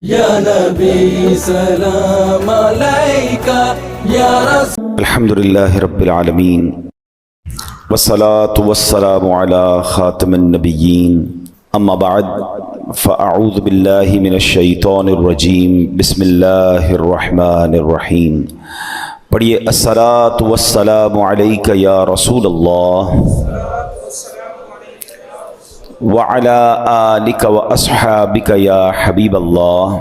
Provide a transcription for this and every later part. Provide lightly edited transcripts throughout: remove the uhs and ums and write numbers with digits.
یا نبی سلام علیکہ یا رسول الحمدللہ رب العالمین والصلاة والسلام علی خاتم النبیین اما بعد فاعوذ باللہ من الشیطان الرجیم بسم اللہ الرحمن الرحیم. پڑھیے الصلاة والسلام علیکہ یا رسول اللہ وعلی آلک واصحابک یا حبیب اللہ.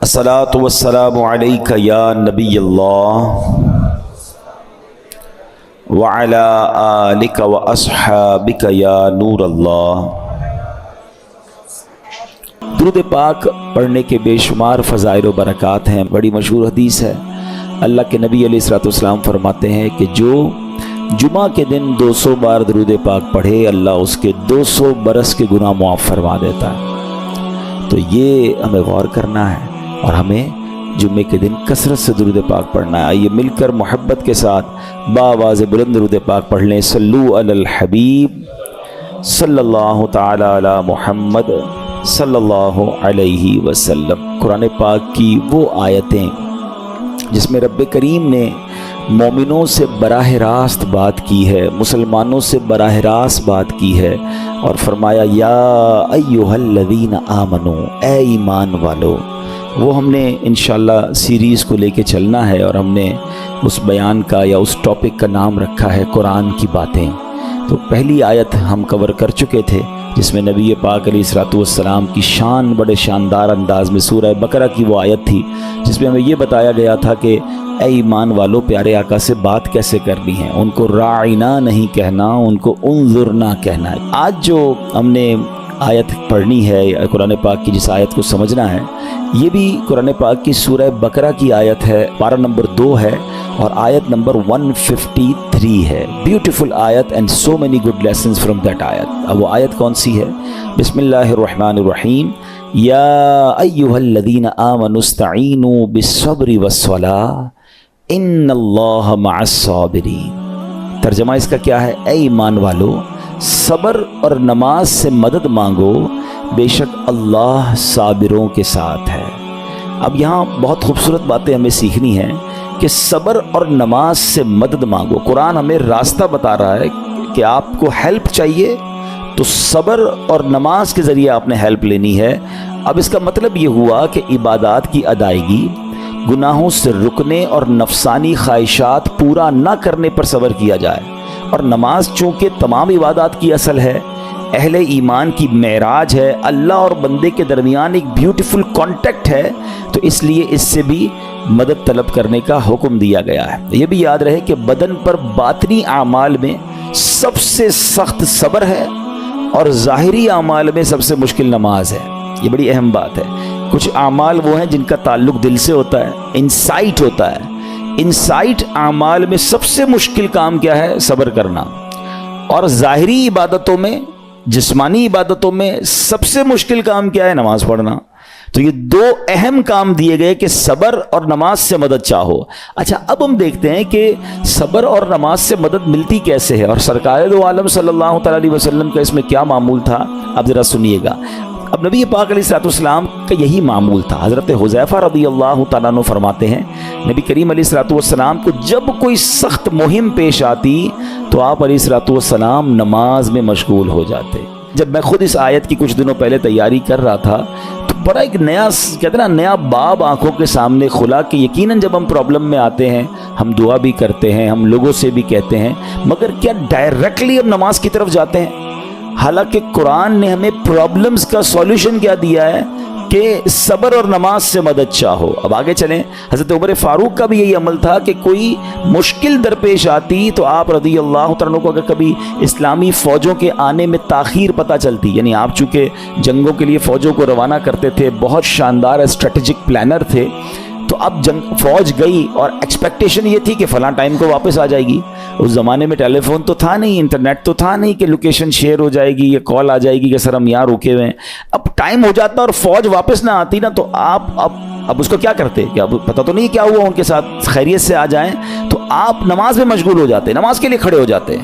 الصلاة والسلام علیکہ یا نبی اللہ وعلی آلک واصحابک یا نور اللہ. درود پاک پڑھنے کے بے شمار فضائل و برکات ہیں. بڑی مشہور حدیث ہے. اللہ کے نبی علیہ الصلوۃ والسلام فرماتے ہیں کہ جو جمعہ کے دن 200 بار درود پاک پڑھے اللہ اس کے 200 برس کے گناہ معاف فرما دیتا ہے. تو یہ ہمیں غور کرنا ہے اور ہمیں جمعے کے دن کثرت سے درود پاک پڑھنا ہے. آئیے مل کر محبت کے ساتھ باواز بلند درود پاک پڑھ لیں. صلو علی الحبیب صلی اللہ تعالی علی محمد صلی اللہ علیہ وسلم. قرآن پاک کی وہ آیتیں جس میں رب کریم نے مومنوں سے براہ راست بات کی ہے، مسلمانوں سے براہ راست بات کی ہے اور فرمایا یا ایھا الذین آمنو، اے ایمان والو. وہ ہم نے انشاءاللہ سیریز کو لے کے چلنا ہے اور ہم نے اس بیان کا یا اس ٹاپک کا نام رکھا ہے قرآن کی باتیں. تو پہلی آیت ہم کور کر چکے تھے جس میں نبی پاک علیہ الصلوۃ والسلام کی شان بڑے شاندار انداز میں سورہ بقرہ کی وہ آیت تھی جس میں ہمیں یہ بتایا گیا تھا کہ اے ایمان والو پیارے آقا سے بات کیسے کرنی ہے. ان کو راعنا نہیں کہنا، ان کو انظرنا کہنا ہے. آج جو ہم نے آیت پڑھنی ہے قرآن پاک کی، جس آیت کو سمجھنا ہے، یہ بھی قرآن پاک کی سورہ بقرہ کی آیت ہے. پارہ نمبر 2 ہے اور آیت نمبر 153 ہے. بیوٹیفل آیت and so many good lessons from that آیت. اب وہ آیت کون سی ہے؟ بسم اللہ الرحمن الرحیم. یا ایھا الذین آمنوا استعینوا بالصبر والصلاۃ ان اللہ مع الصابرین. ترجمہ اس کا کیا ہے؟ اے ایمان والو صبر اور نماز سے مدد مانگو، بے شک اللہ صابروں کے ساتھ ہے. اب یہاں بہت خوبصورت باتیں ہمیں سیکھنی ہیں کہ صبر اور نماز سے مدد مانگو. قرآن ہمیں راستہ بتا رہا ہے کہ آپ کو ہیلپ چاہیے تو صبر اور نماز کے ذریعے آپ نے ہیلپ لینی ہے. اب اس کا مطلب یہ ہوا کہ عبادات کی ادائیگی، گناہوں سے رکنے اور نفسانی خواہشات پورا نہ کرنے پر صبر کیا جائے. اور نماز چونکہ تمام عبادات کی اصل ہے، اہل ایمان کی معراج ہے، اللہ اور بندے کے درمیان ایک بیوٹیفل کانٹیکٹ ہے، تو اس لیے اس سے بھی مدد طلب کرنے کا حکم دیا گیا ہے. یہ بھی یاد رہے کہ بدن پر باطنی اعمال میں سب سے سخت صبر ہے اور ظاہری اعمال میں سب سے مشکل نماز ہے. یہ بڑی اہم بات ہے. کچھ اعمال وہ ہیں جن کا تعلق دل سے ہوتا ہے، انسائٹ ہوتا ہے. انسائٹ اعمال میں سب سے مشکل کام کیا ہے؟ صبر کرنا. اور ظاہری عبادتوں میں، جسمانی عبادتوں میں سب سے مشکل کام کیا ہے؟ نماز پڑھنا. تو یہ 2 اہم کام دیے گئے کہ صبر اور نماز سے مدد چاہو. اچھا اب ہم دیکھتے ہیں کہ صبر اور نماز سے مدد ملتی کیسے ہے اور سرکار دو عالم صلی اللہ تعالی علیہ وسلم کا اس میں کیا معمول تھا. اب ذرا سنیے گا. اب نبی پاک علیہ الصلوۃ والسلام کا یہی معمول تھا. حضرت حذیفہ رضی اللہ تعالیٰ عنہ فرماتے ہیں نبی کریم علیہ الصلوۃ والسلام کو جب کوئی سخت مہم پیش آتی تو آپ علیہ الصلوۃ والسلام نماز میں مشغول ہو جاتے. جب میں خود اس آیت کی کچھ دنوں پہلے تیاری کر رہا تھا تو بڑا ایک نیا کہتے ہیں نا نیا باب آنکھوں کے سامنے کھلا کہ یقیناً جب ہم پرابلم میں آتے ہیں ہم دعا بھی کرتے ہیں، ہم لوگوں سے بھی کہتے ہیں، مگر کیا ڈائریکٹلی ہم نماز کی طرف جاتے ہیں؟ حالانکہ قرآن نے ہمیں پرابلمز کا سولوشن کیا دیا ہے کہ صبر اور نماز سے مدد چاہو. اب آگے چلیں. حضرت عمر فاروق کا بھی یہی عمل تھا کہ کوئی مشکل درپیش آتی تو آپ رضی اللہ تعالیٰ کو اگر کبھی اسلامی فوجوں کے آنے میں تاخیر پتہ چلتی، یعنی آپ چونکہ جنگوں کے لیے فوجوں کو روانہ کرتے تھے، بہت شاندار اسٹریٹجک پلانر تھے، تو اب فوج گئی اور ایکسپیکٹیشن یہ تھی کہ فلاں ٹائم کو واپس آ جائے گی. اس زمانے میں ٹیلی فون تو تھا نہیں، انٹرنیٹ تو تھا نہیں کہ لوکیشن شیئر ہو جائے گی یا کال آ جائے گی کہ سر ہم یہاں رکے ہوئے ہیں. اب ٹائم ہو جاتا اور فوج واپس نہ آتی نا تو آپ اب اس کو کیا کرتے کہ اب پتہ تو نہیں کیا ہوا، ان کے ساتھ خیریت سے آ جائیں، تو آپ نماز میں مشغول ہو جاتے، نماز کے لیے کھڑے ہو جاتے.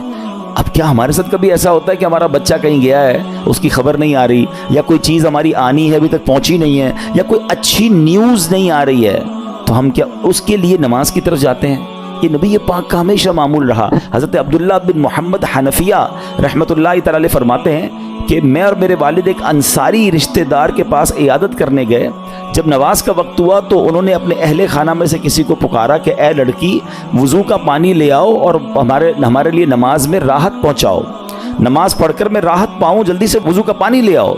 اب کیا ہمارے ساتھ کبھی ایسا ہوتا ہے کہ ہمارا بچہ کہیں گیا ہے, اس کی خبر نہیں آ رہی, یا کوئی چیز ہماری آنی ہے ابھی تک پہنچی نہیں ہے, یا کوئی اچھی نیوز نہیں آ رہی ہے, تو ہم کیا اس کے لیے نماز کی طرف جاتے ہیں؟ یہ نبی پاک کا ہمیشہ معمول رہا. حضرت عبداللہ بن محمد حنفیہ رحمۃ اللہ تعالی فرماتے ہیں کہ میں اور میرے والد ایک انصاری رشتہ دار کے پاس عیادت کرنے گئے. جب نماز کا وقت ہوا تو انہوں نے اپنے اہل خانہ میں سے کسی کو پکارا کہ اے لڑکی, وضو کا پانی لے آؤ اور ہمارے لیے نماز میں راحت پہنچاؤ, نماز پڑھ کر میں راحت پاؤں, جلدی سے وضو کا پانی لے آؤ.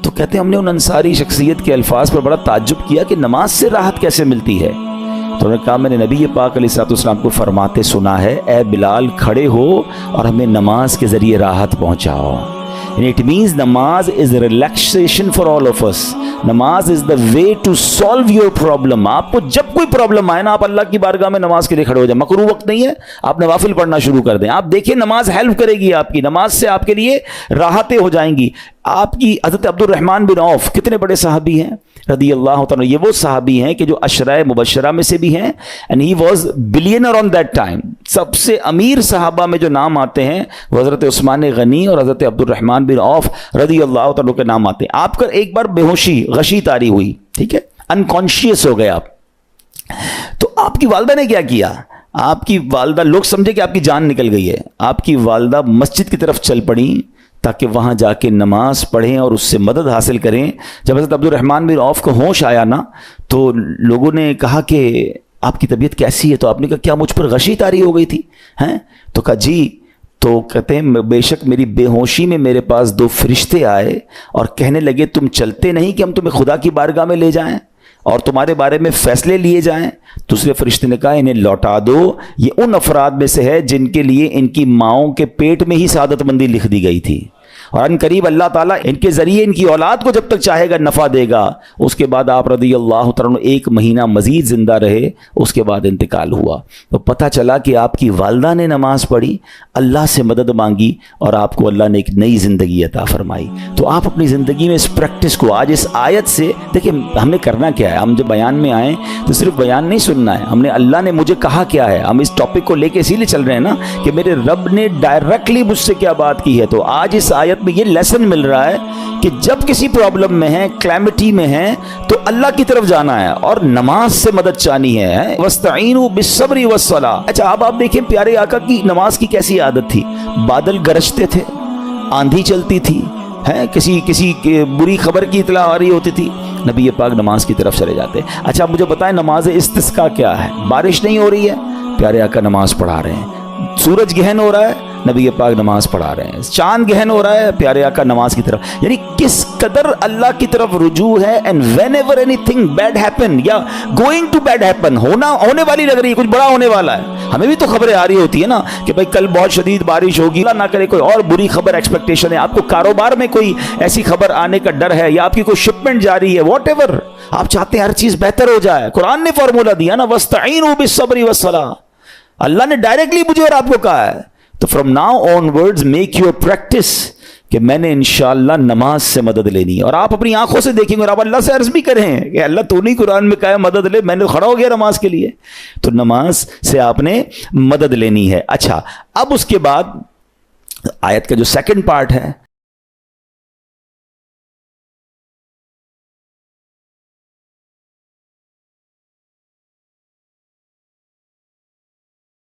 تو کہتے ہیں ہم نے ان انصاری شخصیت کے الفاظ پر بڑا تعجب کیا کہ نماز سے راحت کیسے ملتی ہے. تو انہوں نے کہا میں نے نبی پاک علیہ الصلوۃ والسلام کو فرماتے سنا ہے, اے بلال کھڑے ہو اور ہمیں نماز کے ذریعے راحت پہنچاؤ. It means namaz is relaxation for all of us. نماز is the way to solve your problem. آپ کو جب کوئی پرابلم آئے نا, آپ اللہ کی بارگاہ میں نماز کے لیے کھڑے ہو جائیں. مکروہ وقت نہیں ہے, آپ نوافل پڑھنا شروع کر دیں. آپ دیکھیں نماز ہیلپ کرے گی آپ کی, نماز سے آپ کے لیے راحتیں ہو جائیں گی. آپ کی حضرت عبد الرحمن بن عوف کتنے بڑے صحابی ہیں رضی اللہ تعالیٰ. یہ وہ صحابی ہیں کہ جو عشرہ مبشرہ میں سے بھی ہیں, and he was billionaire on that time. سب سے امیر صحابہ میں جو نام آتے ہیں وہ حضرت عثمان غنی اور حضرت عبد الرحمن بن عوف رضی اللہ تعالیٰ کے نام آتے ہیں. آپ کا ایک بار بے ہوشی غشی طاری ہوئی, ٹھیک ہے, انکانشیس ہو گئے آپ. تو آپ کی والدہ نے کیا کیا؟ آپ کی والدہ, لوگ سمجھے کہ آپ کی جان نکل گئی ہے, آپ کی والدہ مسجد کی طرف چل پڑیں تاکہ وہاں جا کے نماز پڑھیں اور اس سے مدد حاصل کریں. جب حضرت عبد الرحمن بن عوف کو ہوش آیا نا, تو لوگوں نے کہا کہ آپ کی طبیعت کیسی ہے؟ تو آپ نے کہا کیا مجھ پر غشی طاری ہو گئی تھی ہیں؟ تو کہا جی. تو کہتے ہیں بے شک میری بے ہوشی میں میرے پاس 2 فرشتے آئے اور کہنے لگے تم چلتے نہیں کہ ہم تمہیں خدا کی بارگاہ میں لے جائیں اور تمہارے بارے میں فیصلے لیے جائیں. دوسرے فرشتے نے کہا انہیں لوٹا دو, یہ ان افراد میں سے ہے جن کے لیے ان کی ماؤں کے پیٹ میں ہی سعادت مندی لکھ دی گئی تھی, اور ان قریب اللہ تعالیٰ ان کے ذریعے ان کی اولاد کو جب تک چاہے گا نفع دے گا. اس کے بعد آپ رضی اللہ تعالیٰ 1 مہینہ مزید زندہ رہے, اس کے بعد انتقال ہوا. تو پتہ چلا کہ آپ کی والدہ نے نماز پڑھی, اللہ سے مدد مانگی, اور آپ کو اللہ نے ایک نئی زندگی عطا فرمائی. تو آپ اپنی زندگی میں اس پریکٹس کو آج اس آیت سے دیکھیں. ہم نے کرنا کیا ہے؟ ہم جب بیان میں آئیں تو صرف بیان نہیں سننا ہے, ہم نے اللہ نے مجھے کہا کیا ہے. ہم اس ٹاپک کو لے کے اسی لیے چل رہے ہیں نا کہ میرے رب نے ڈائریکٹلی مجھ سے کیا بات کی ہے. تو آج اس آیت میں یہ لیسن مل رہا ہے کہ جب کسی پرابلم میں ہیں, کلیمٹی میں ہیں, تو اللہ کی طرف جانا ہے اور نماز سے مدد چاہنی ہے. وَاسْتَعِينُوا بِالصَّبْرِ وَالصَّلَاةِ. اچھا اب آپ دیکھیں پیارے آقا کی نماز کی کیسی عادت تھی. بادل گرجتے تھے, آندھی چلتی تھی, کسی بری خبر کی اطلاع آ رہی ہوتی تھی, نبی پاک نماز کی طرف چلے جاتے. اچھا مجھے بتائیں نماز استسقاء کیا ہے؟ بارش نہیں ہو رہی ہے, پیارے آقا نماز پڑھا رہے ہیں. سورج گہن ہو رہا ہے, نبی پاک نماز پڑھا رہے ہیں. چاند گہن ہو رہا ہے, پیارے آقا نماز کی طرف. یعنی کس قدر اللہ کی طرف رجوع ہے. And whenever anything bad happen یا گوئنگ ٹو بیڈ ہیپن, ہونے والی لگ رہی ہے, کچھ بڑا ہونے والا ہے, ہمیں بھی تو خبریں آ رہی ہوتی ہے نا کہ بھائی کل بہت شدید بارش ہوگی, اللہ نہ کرے کوئی اور بری خبر ایکسپیکٹیشن ہے. آپ کو کاروبار میں کوئی ایسی خبر آنے کا ڈر ہے, یا آپ کی کوئی شپمنٹ جاری ہے, واٹ ایور آپ چاہتے ہیں ہر چیز بہتر ہو جائے. قرآن نے فارمولا دیا نا, وَاسْتَعِينُوا بِالصَّبْرِ وَالصَّلَاةِ. اللہ نے ڈائریکٹلی مجھے اور آپ کو کہا ہے. تو from now on words make your practice کہ میں نے انشاءاللہ نماز سے مدد لینی ہے. اور آپ اپنی آنکھوں سے دیکھیں گے, اور آپ اللہ سے عرض بھی کریں کہ اللہ تو نہیں قرآن میں کہا ہے مدد لے, میں نے کھڑا ہو گیا نماز کے لیے. تو نماز سے آپ نے مدد لینی ہے. اچھا اب اس کے بعد آیت کا جو سیکنڈ پارٹ ہے